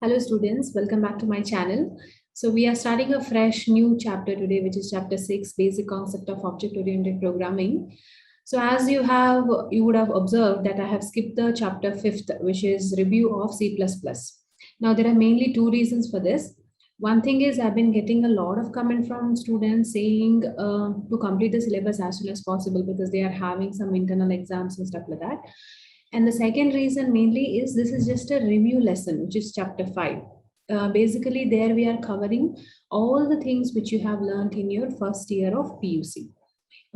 Hello students, welcome back to my channel. So we are starting a fresh new chapter today, which is chapter 6, basic concept of object-oriented programming. So as you would have observed that I have skipped the chapter 5th, which is review of C++. Now there are mainly two reasons for this. One thing is I've been getting a lot of comment from students saying to complete the syllabus as soon as possible because they are having some internal exams and stuff like that. And the second reason mainly is this is just a review lesson, which is chapter 5. Basically, there we are covering all the things which you have learned in your first year of PUC.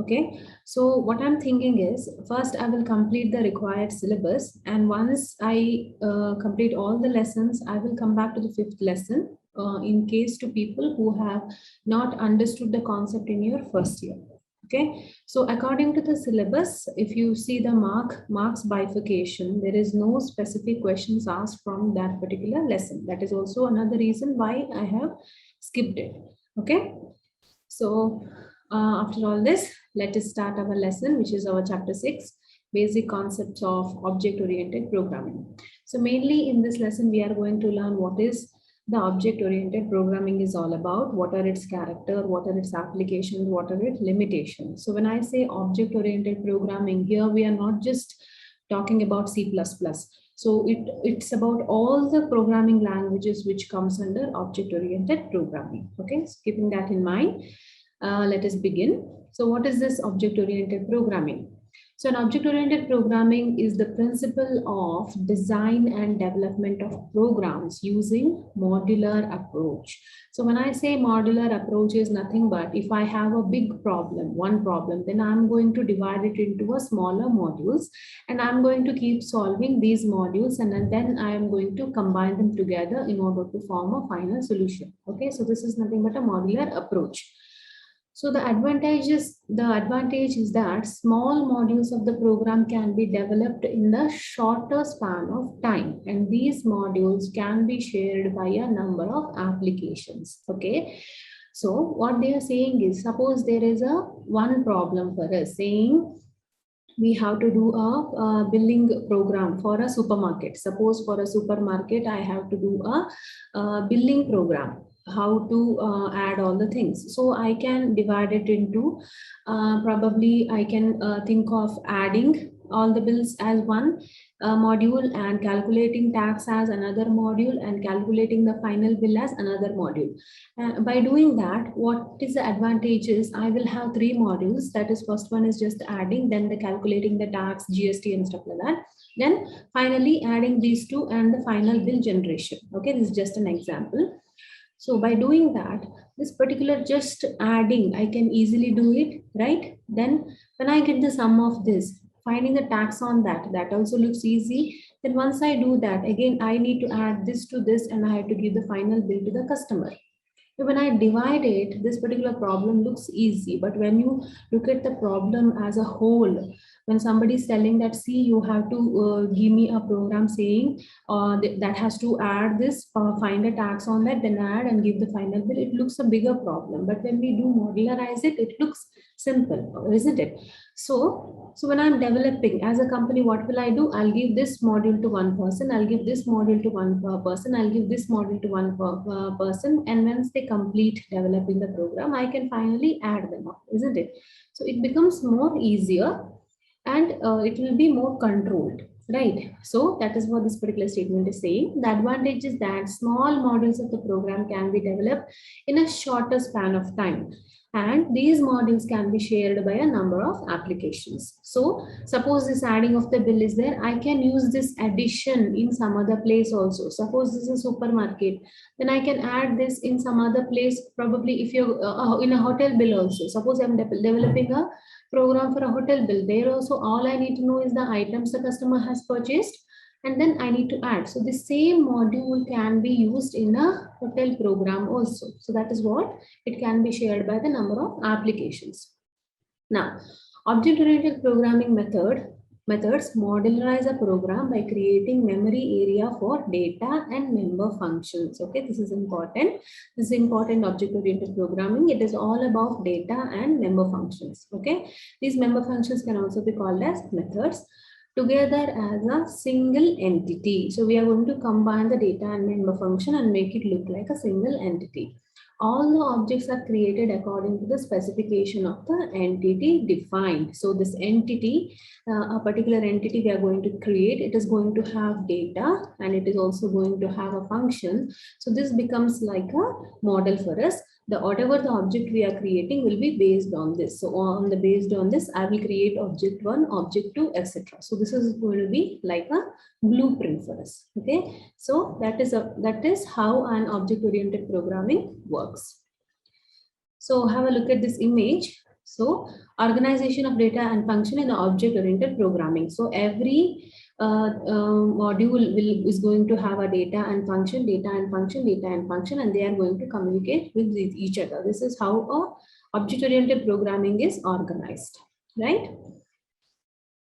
Okay, so what I'm thinking is first I will complete the required syllabus, and once I complete all the lessons, I will come back to the 5th lesson in case to people who have not understood the concept in your first year. Okay, so according to the syllabus, if you see the marks bifurcation, there is no specific questions asked from that particular lesson. That is also another reason why I have skipped it. Okay, so after all this, let us start our lesson, which is our chapter 6, basic concepts of object-oriented programming. So mainly in this lesson, we are going to learn what is the object-oriented programming is all about, what are its character, what are its applications, what are its limitations. So when I say object-oriented programming, here we are not just talking about C++. So it's about all the programming languages which comes under object-oriented programming. Okay, so keeping that in mind, let us begin. So what is this object-oriented programming? So an object-oriented programming is the principle of design and development of programs using modular approach. So when I say modular approach is nothing but if I have a big problem, one problem, then I'm going to divide it into a smaller modules and I'm going to keep solving these modules and then I am going to combine them together in order to form a final solution. Okay, so this is nothing but a modular approach. So the advantage is that small modules of the program can be developed in the shorter span of time, and these modules can be shared by a number of applications. Okay. So what they are saying is, suppose there is a one problem for us saying we have to do a billing program for a supermarket. Suppose for a supermarket, I have to do a billing program, how to add all the things. So I can divide it into probably I can think of adding all the bills as one module and calculating tax as another module and calculating the final bill as another module. By doing that, what is the advantage is I will have three modules. That is, first one is just adding, then the calculating the tax, GST and stuff like that. Then finally adding these two and the final bill generation. Okay, this is just an example. So by doing that, this particular just adding, I can easily do it, right? Then when I get the sum of this, finding the tax on that, that also looks easy. Then once I do that, again, I need to add this to this and I have to give the final bill to the customer. When I divide it, this particular problem looks easy, but when you look at the problem as a whole, when somebody is telling that, see, you have to give me a program saying that has to add this, find a tax on that, then add and give the final bill, it looks a bigger problem. But when we do modularize it, it looks simple, isn't it? So when I'm developing as a company, what will I do? I'll give this module to one person, I'll give this module to one person, I'll give this module to one person, and once they complete developing the program, I can finally add them up, isn't it? So it becomes more easier and it will be more controlled, right? So that is what this particular statement is saying. The advantage is that small modules of the program can be developed in a shorter span of time, and these modules can be shared by a number of applications. So suppose this adding of the bill is there, I can use this addition in some other place also. Suppose this is a supermarket, then I can add this in some other place, probably if you're in a hotel bill also. Suppose I'm developing a program for a hotel bill, there also all I need to know is the items the customer has purchased, and then I need to add. So the same module can be used in a hotel program also. So that is what it can be shared by the number of applications. Now, object-oriented programming methods modularize a program by creating memory area for data and member functions. Okay, this is important. This is important object-oriented programming. It is all about data and member functions. Okay, these member functions can also be called as methods. together as a single entity. So we are going to combine the data and member function and make it look like a single entity. All the objects are created according to the specification of the entity defined. So this entity, a particular entity we are going to create, it is going to have data and it is also going to have a function. So this becomes like a model for us. The whatever the object we are creating will be based on this. So based on this, I will create object 1, object 2, etc. So this is going to be like a blueprint for us. Okay, so that is how an object-oriented programming works. So have a look at this image. So organization of data and function in the object-oriented programming. So every module is going to have a data and function, data and function, data and function, and they are going to communicate with each other. This is how a object-oriented programming is organized, right?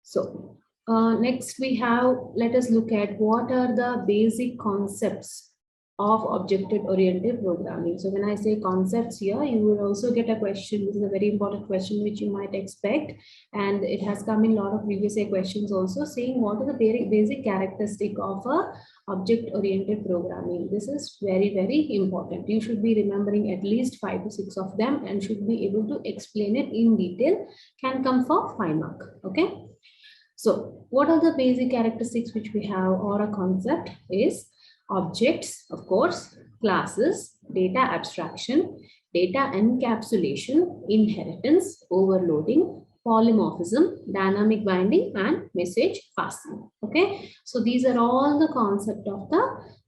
So next we have, let us look at what are the basic concepts of object-oriented programming. So when I say concepts here, you will also get a question. This is a very important question which you might expect, and it has come in a lot of previous year questions also, saying what are the basic characteristic of a object-oriented programming. This is very, very important. You should be remembering at least 5 to 6 of them and should be able to explain it in detail. Can come for 5 marks. Okay. So what are the basic characteristics which we have, or a concept is objects, of course, classes, data abstraction, data encapsulation, inheritance, overloading, polymorphism, dynamic binding, and message passing. Okay, so these are all the concept of the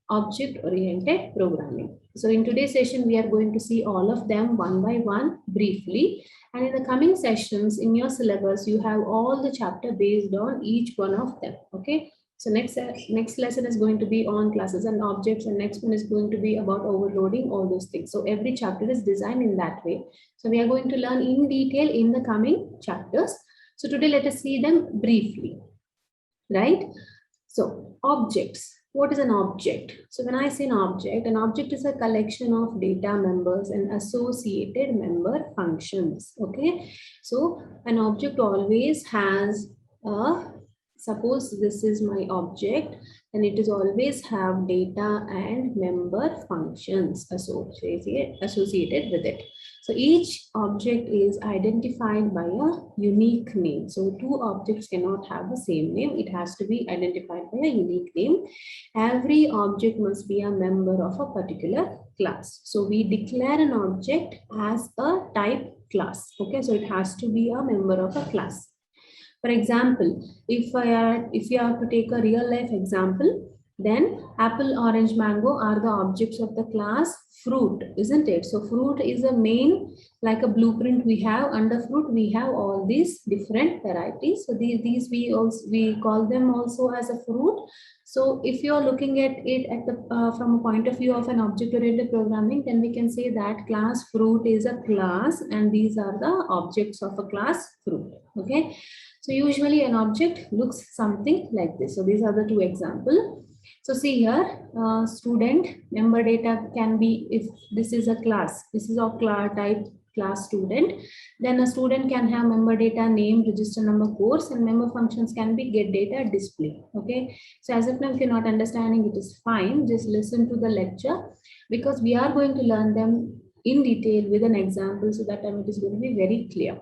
object-oriented programming. So in today's session, we are going to see all of them one by one briefly. And in the coming sessions in your syllabus, you have all the chapter based on each one of them. Okay. So next lesson is going to be on classes and objects, and next one is going to be about overloading, all those things. So every chapter is designed in that way. So we are going to learn in detail in the coming chapters. So today let us see them briefly, right? So objects. What is an object? So when I say an object is a collection of data members and associated member functions. Okay. So an object always has a, suppose this is my object, and it is always have data and member functions associated with it. So each object is identified by a unique name. So two objects cannot have the same name. It has to be identified by a unique name. Every object must be a member of a particular class. So we declare an object as a type class. Okay, so it has to be a member of a class. For example, if you have to take a real life example, then apple, orange, mango are the objects of the class fruit, isn't it? So fruit is a main, like a blueprint we have. Under fruit, we have all these different varieties. So these we call them also as a fruit. So if you are looking at it at the from a point of view of an object-oriented programming, then we can say that class fruit is a class, and these are the objects of a class fruit. Okay. So usually an object looks something like this. So these are the two examples. So see here, student member data can be, if this is a class, this is of type class student, then a student can have member data, name, register number, course, and member functions can be get data, display. Okay. So as of now, if you're not understanding, it is fine. Just listen to the lecture, because we are going to learn them in detail with an example, so that time it is going to be very clear.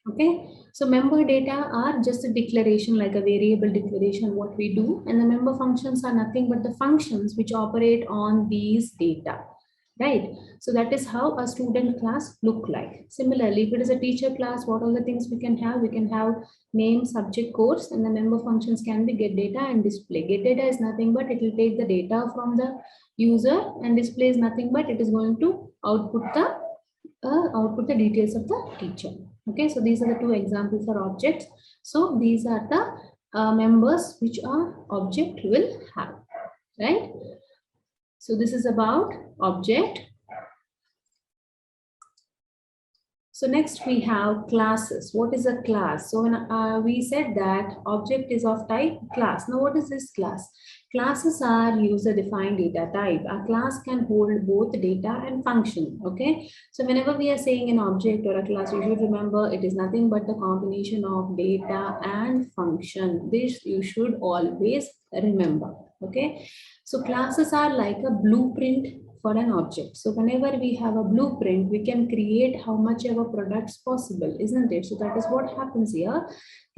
Okay, so member data are just a declaration, like a variable declaration, what we do, and the member functions are nothing but the functions which operate on these data, right? So that is how a student class look like. Similarly, if it is a teacher class, what are the things we can have? We can have name, subject, course, and the member functions can be get data and display. Get data is nothing but it will take the data from the user, and display is nothing but it is going to output the details of the teacher. Okay, so these are the two examples for objects. So these are the members which our object will have, right? So this is about object. So next we have classes. What is a class? So when we said that object is of type class. Now what is this class? Classes are user-defined data type. A class can hold both data and function, okay? So whenever we are saying an object or a class, you should remember it is nothing but the combination of data and function. This you should always remember, okay? So classes are like a blueprint for an object. So whenever we have a blueprint, we can create how much ever products possible, isn't it? So that is what happens here.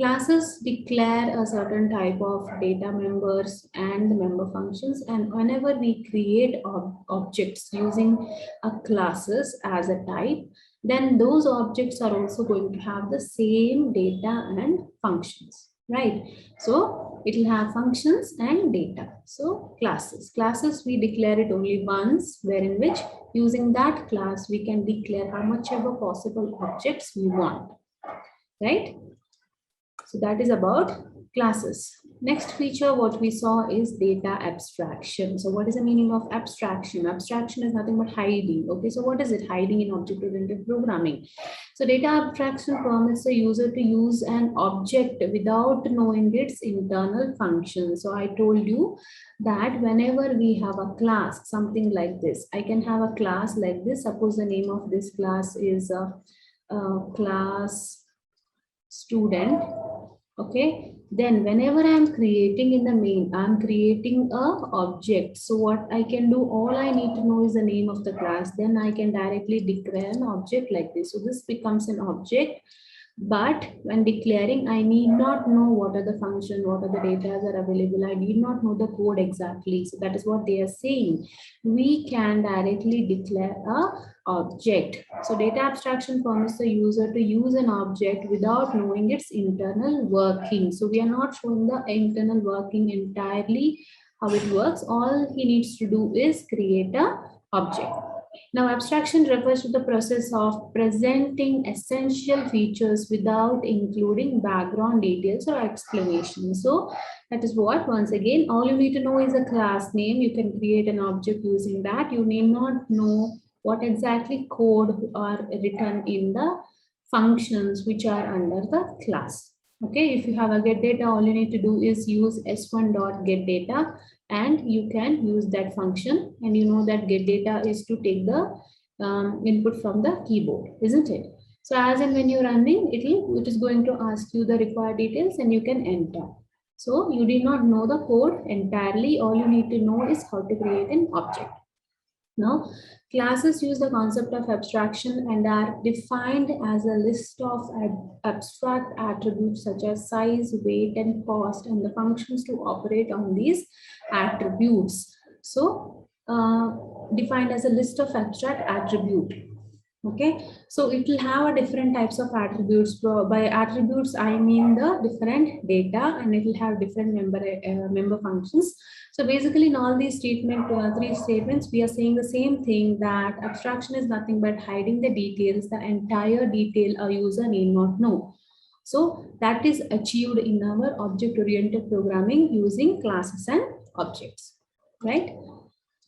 Classes declare a certain type of data members and the member functions, and whenever we create objects using a classes as a type, then those objects are also going to have the same data and functions, right? So it will have functions and data. So classes we declare it only once, wherein which using that class we can declare how much ever possible objects we want, right? So that is about classes. Next feature what we saw is data abstraction. So what is the meaning of abstraction? Abstraction is nothing but hiding. Okay, so what is it? Hiding in object-oriented programming. So data abstraction permits the user to use an object without knowing its internal function. So I told you that whenever we have a class, something like this, I can have a class like this. Suppose the name of this class is class student. Okay, then whenever I am creating in the main, I'm creating a object. So what I can do, all I need to know is the name of the class. Then I can directly declare an object like this. So this becomes an object. But when declaring, I need not know what are the functions, what are the data that are available. I need not know the code exactly. So that is what they are saying. We can directly declare a object. So data abstraction permits the user to use an object without knowing its internal working. So we are not showing the internal working entirely, how it works. All he needs to do is create a object. Now, abstraction refers to the process of presenting essential features without including background details or explanations. So that is what, once again, all you need to know is a class name. You can create an object using that. You need not know what exactly code are written in the functions which are under the class. Okay, if you have a get data, all you need to do is use s1.getData, and you can use that function, and you know that get data is to take the input from the keyboard, isn't it? So as and when you're running, it is going to ask you the required details and you can enter. So you did not know the code entirely. All you need to know is how to create an object. Now, classes use the concept of abstraction and are defined as a list of abstract attributes such as size, weight, and cost, and the functions to operate on these attributes. So, defined as a list of abstract attribute. Okay, so it will have a different types of attributes. By attributes, I mean the different data, and it will have different member functions. So basically, in all these three statements, we are saying the same thing, that abstraction is nothing but hiding the details, the entire detail a user need not know. So that is achieved in our object-oriented programming using classes and objects, right?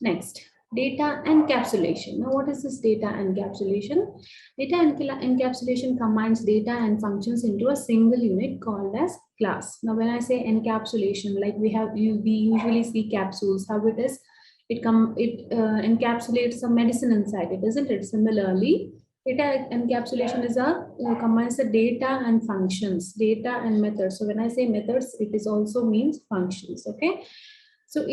Next, data encapsulation. Now, what is this data encapsulation? Data encapsulation combines data and functions into a single unit called as class. Now, when I say encapsulation, like we usually see capsules, how it is, it encapsulates some medicine inside it, isn't it? Similarly, data encapsulation is combines the data and functions, data and methods. So when I say methods, it is also means functions. Okay, so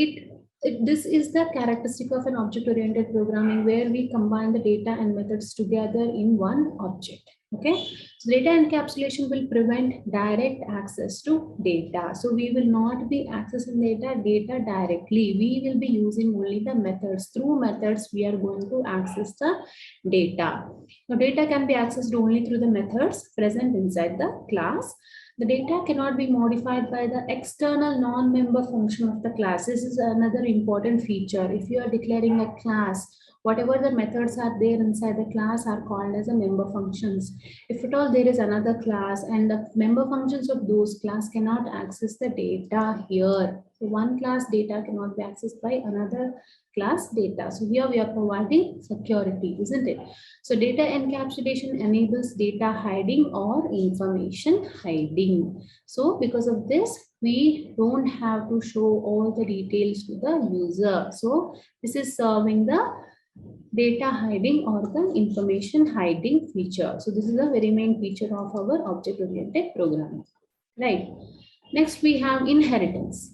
this is the characteristic of an object-oriented programming, where we combine the data and methods together in one object. Okay, so data encapsulation will prevent direct access to data. So we will not be accessing data directly. We will be using only the methods. Through methods, we are going to access the data. Now, data can be accessed only through the methods present inside the class. The data cannot be modified by the external non-member function of the class. This is another important feature. If you are declaring a class, whatever the methods are there inside the class are called as a member functions. If at all there is another class and the member functions of those class cannot access the data here. So one class data cannot be accessed by another class data. So here we are providing security, isn't it? So data encapsulation enables data hiding or information hiding. So because of this, we don't have to show all the details to the user. So this is serving the data hiding or the information hiding feature. So this is a very main feature of our object-oriented programming, right? Next, we have inheritance.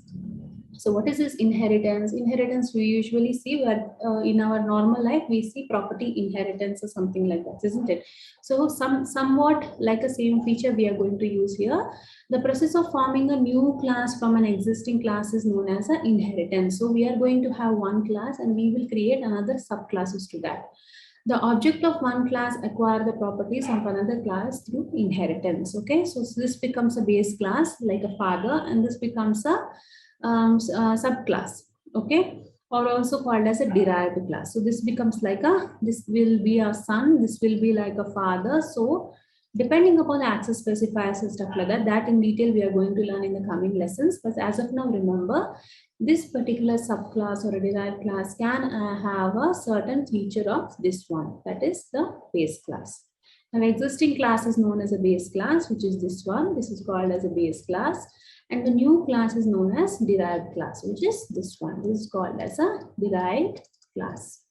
So what is this inheritance? Inheritance we usually see where in our normal life we see property inheritance or something like that, isn't it? So somewhat like a same feature we are going to use here. The process of forming a new class from an existing class is known as an inheritance. So we are going to have one class and we will create another subclasses to that. The object of one class acquire the properties of another class through inheritance. Okay, so this becomes a base class like a father, and this becomes a subclass. Okay, or also called as a derived class. So this becomes like this will be a son, this will be like a father. So depending upon the access specifiers and stuff like that, that in detail we are going to learn in the coming lessons. But as of now, remember, this particular subclass or a derived class can have a certain feature of this one, that is the base class. Now, existing class is known as a base class, which is this one. This is called as a base class. And the new class is known as derived class, which is this one. This is called as a derived class.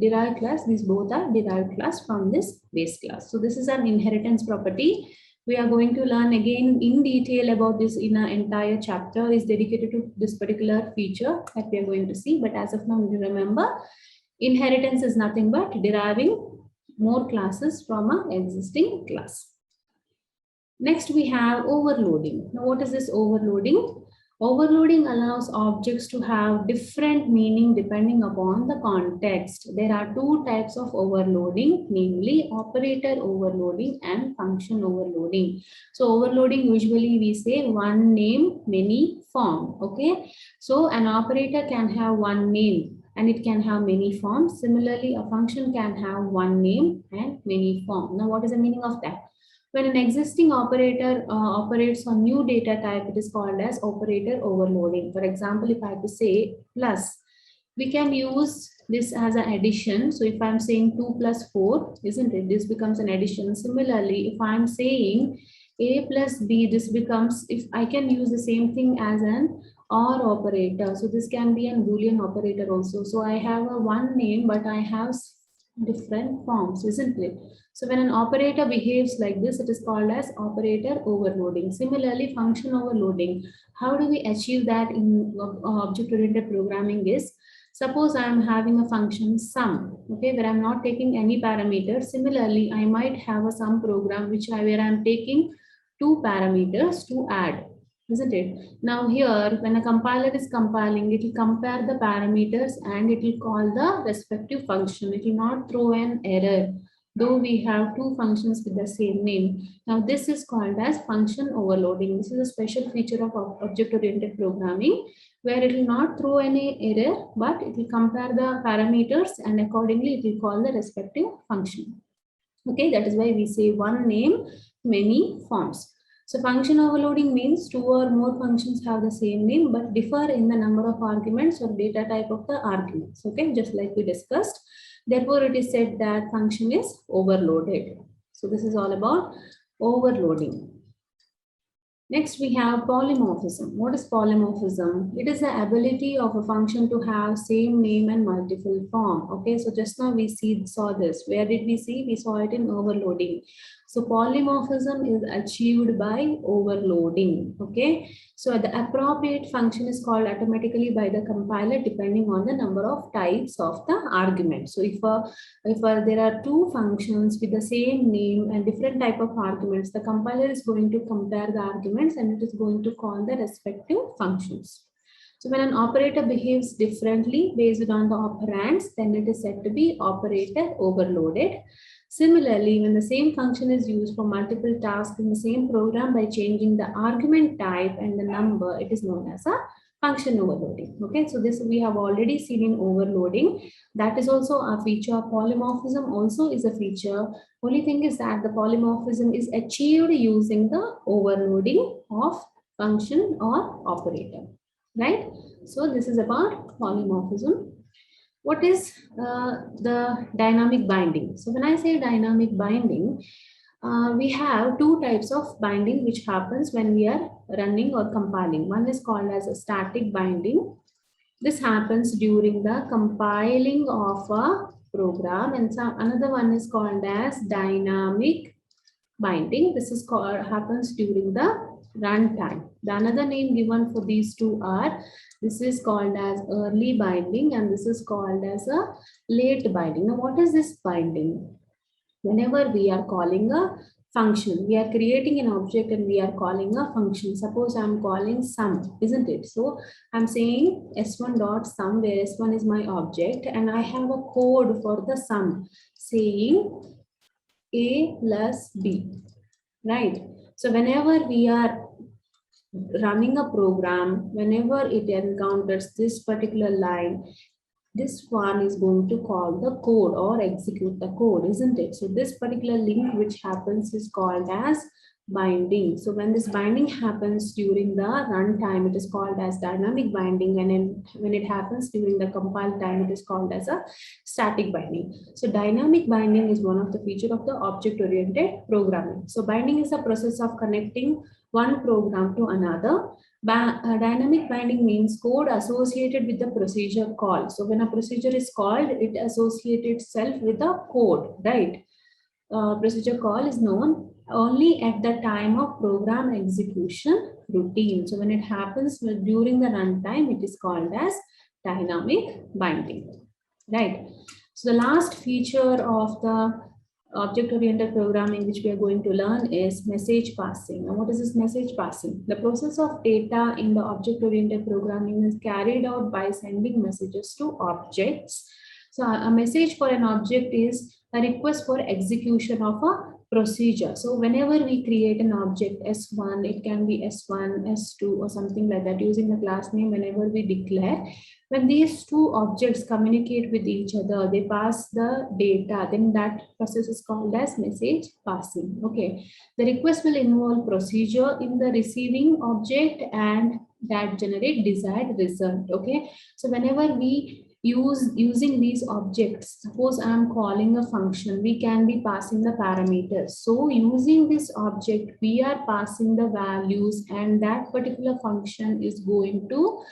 Derived class, these both are derived class from this base class. So this is an inheritance property. We are going to learn again in detail about this in an entire chapter is dedicated to this particular feature that we are going to see. But as of now, remember, inheritance is nothing but deriving more classes from an existing class. Next, we have overloading. Now, what is this overloading? Overloading allows objects to have different meaning depending upon the context. There are two types of overloading, namely operator overloading and function overloading. So overloading, usually we say one name, many form. Okay. So an operator can have one name and it can have many forms. Similarly, a function can have one name and many forms. Now, what is the meaning of that? When an existing operator operates on new data type, it is called as operator overloading. For example, if I have to say plus, we can use this as an addition. So if I'm saying 2 plus 4, isn't it? This becomes an addition. Similarly, if I'm saying A plus B, this becomes, if I can use the same thing as an OR operator. So this can be a Boolean operator also. So I have a one name, but I have different forms, isn't it? So when an operator behaves like this, it is called as operator overloading. Similarly, function overloading. How do we achieve that in object-oriented programming is, suppose I am having a function sum, okay, where I'm not taking any parameters. Similarly, I might have a sum program where I'm taking two parameters to add, isn't it? Now here, when a compiler is compiling, it will compare the parameters and it will call the respective function. It will not throw an error, though we have two functions with the same name. Now this is called as function overloading. This is a special feature of object-oriented programming where it will not throw any error, but it will compare the parameters and accordingly it will call the respective function. Okay, that is why we say one name, many forms. So function overloading means two or more functions have the same name but differ in the number of arguments or data type of the arguments. Okay, just like we discussed. Therefore, it is said that function is overloaded. So this is all about overloading. Next, we have polymorphism. What is polymorphism? It is the ability of a function to have same name and multiple form. Okay, so just now we saw this. Where did we see? We saw it in overloading. So polymorphism is achieved by overloading. Okay, so the appropriate function is called automatically by the compiler depending on the number of types of the argument. So if there are two functions with the same name and different type of arguments, the compiler is going to compare the arguments and it is going to call the respective functions. So when an operator behaves differently based on the operands, then it is said to be operator overloaded. Similarly, when the same function is used for multiple tasks in the same program by changing the argument type and the number, it is known as a function overloading. Okay, so this we have already seen in overloading. That is also a feature. Polymorphism also is a feature. Only thing is that the polymorphism is achieved using the overloading of function or operator, right? So this is about polymorphism. What is the dynamic binding? So when I say dynamic binding, We have two types of binding which happens when we are running or compiling. One is called as a static binding. This happens during the compiling of a program, and another one is called as dynamic binding. This is called happens during the runtime. The another name given for these two are, this is called as early binding and this is called as a late binding. Now, what is this binding? Whenever we are calling a function, we are creating an object and we are calling a function. Suppose I'm calling sum, isn't it? So I'm saying s1 dot sum, where s1 is my object, and I have a code for the sum saying a plus b, right? So whenever we are running a program, whenever it encounters this particular line, this one is going to call the code or execute the code, isn't it? So this particular link which happens is called as binding. So when this binding happens during the runtime, it is called as dynamic binding, and then when it happens during the compile time, it is called as a static binding. So dynamic binding is one of the feature of the object-oriented programming. So binding is a process of connecting one program to another. Dynamic binding means code associated with the procedure call. So when a procedure is called, it associates itself with a code, right? Procedure call is known only at the time of program execution routine. So when it happens during the runtime, it is called as dynamic binding, right? So the last feature of the object-oriented programming which we are going to learn is message passing. Now, what is this message passing? The process of data in the object-oriented programming is carried out by sending messages to objects. So a message for an object is a request for execution of a procedure. So whenever we create an object S1, it can be S1, S2 or something like that using the class name whenever we declare. When these two objects communicate with each other, they pass the data, then that process is called as message passing. Okay. The request will involve procedure in the receiving object and that generate desired result. Okay. So whenever we using these objects, suppose I'm calling a function, we can be passing the parameters. So using this object, we are passing the values and that particular function is going to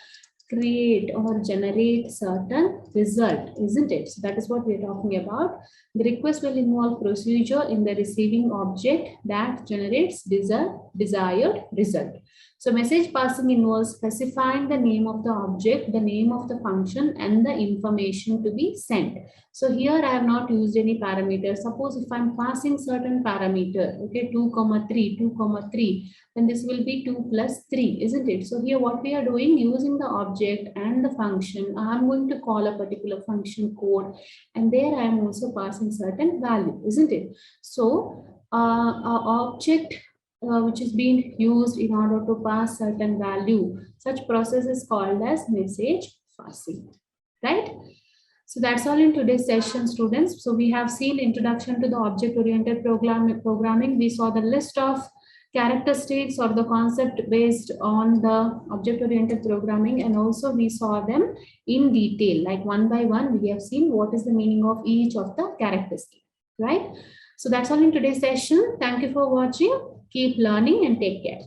create or generate certain result, isn't it? So that is what we are talking about. The request will involve procedure in the receiving object that generates desired result. So message passing involves specifying the name of the object, the name of the function, and the information to be sent. So here I have not used any parameters. Suppose if I'm passing certain parameter, okay, 2,3, then this will be 2 plus 3, isn't it? So here what we are doing, using the object and the function, I'm going to call a particular function code, and there I am also passing certain value, isn't it? So our object which is being used in order to pass certain value, such process is called as message passing, right? So that's all in today's session, students. So we have seen introduction to the object-oriented programming. We saw the list of characteristics or the concept based on the object-oriented programming, and also we saw them in detail, like one by one we have seen what is the meaning of each of the characteristics, right? So that's all in today's session. Thank you for watching. Keep learning and take care.